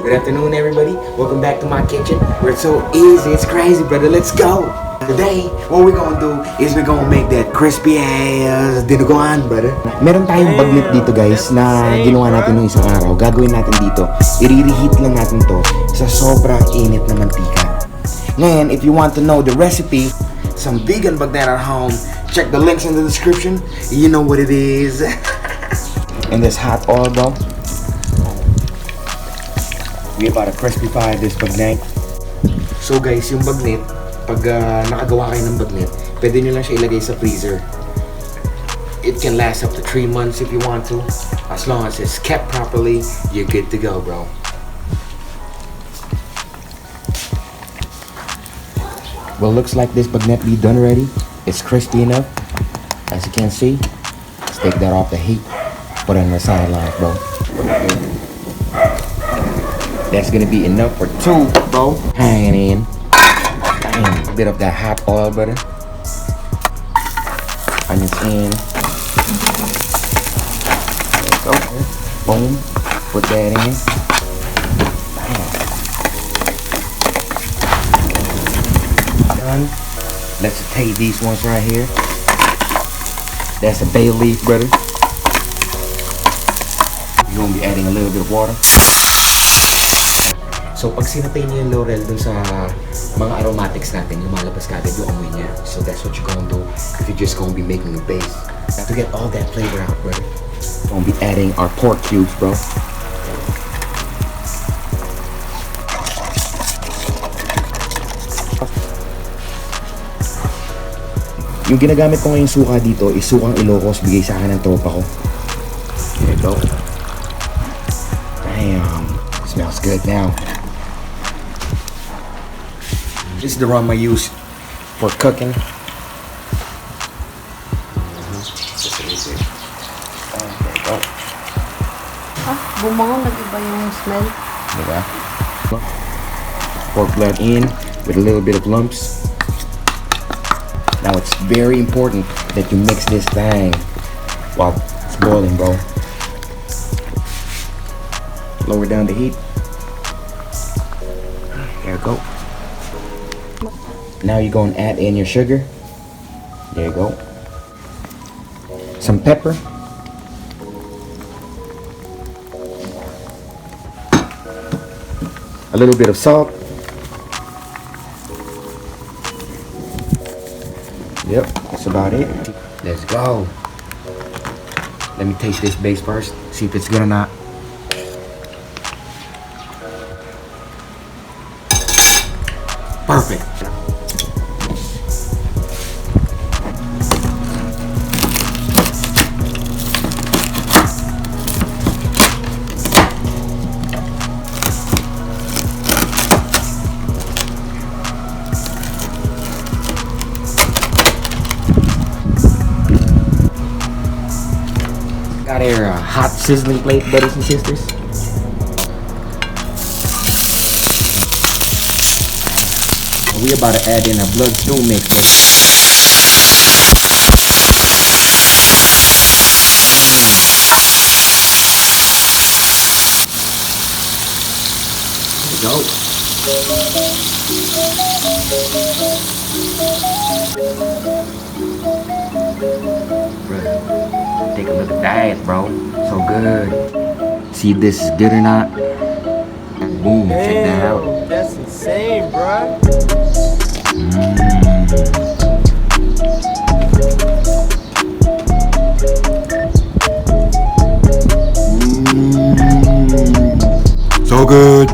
Good afternoon, everybody. Welcome back to my kitchen where it's so easy. It's crazy, brother. Let's go. Today, what we're gonna do is we're gonna make that crispy ass dinuguan, brother. Meron tayong bagnet dito, guys, na ginawa natin noong isang araw. Gagawin natin dito. I-reheat lang natin to sa sobrang init na mantika. Ngayon, if you want to know the recipe, some vegan bagnet at home, check the links in the description. You know what it is. And this hot oil, bro. We about to crispify this bagnet. So guys, yung bagnet, pag nakagawa kayo ng bagnet, pwede nyo lang siya ilagay sa freezer. It can last up to 3 months if you want to. As long as it's kept properly, you're good to go, bro. Well, looks like this bagnet be done already. It's crispy enough. As you can see, let's take that off the heat. Put it on the sideline, bro. That's gonna be enough for 2, bro. Hang it in. Damn, a bit of that hot oil, brother. Onions in. There you go. Boom. Put that in. Damn. Done. Let's take these ones right here. That's a bay leaf, brother. You're gonna be adding a little bit of water. So pag sinatay niyo yung laurel dun sa mga aromatics natin, lumalabas ka agad yung amoy niya. So that's what you're gonna do if you're just gonna be making a base. To get all that flavor out, brother, we're gonna be adding our pork cubes, bro. Yung ginagamit ko ngayong suka dito is sukang Ilocos, bigay sa akin ng tropa ko. There you go. Damn, smells good now. This is the rum I use for cooking. There you go. Bumangon, nag-iba yung smell. Diba? Pork blood in with a little bit of lumps. Now it's very important that you mix this thing while it's boiling, bro. Lower down the heat. There you go. Now you're going to add in your sugar. There you go. Some pepper. A little bit of salt. Yep, that's about it. Let's go. Let me taste this base first. See if it's good or not. Perfect. Got our hot sizzling plate, brothers and sisters. We about to add in a blood stew mix. There we go. Take a look at that, bro. So good. See if this is good or not. Boom, check that out. That's insane, bro. So good.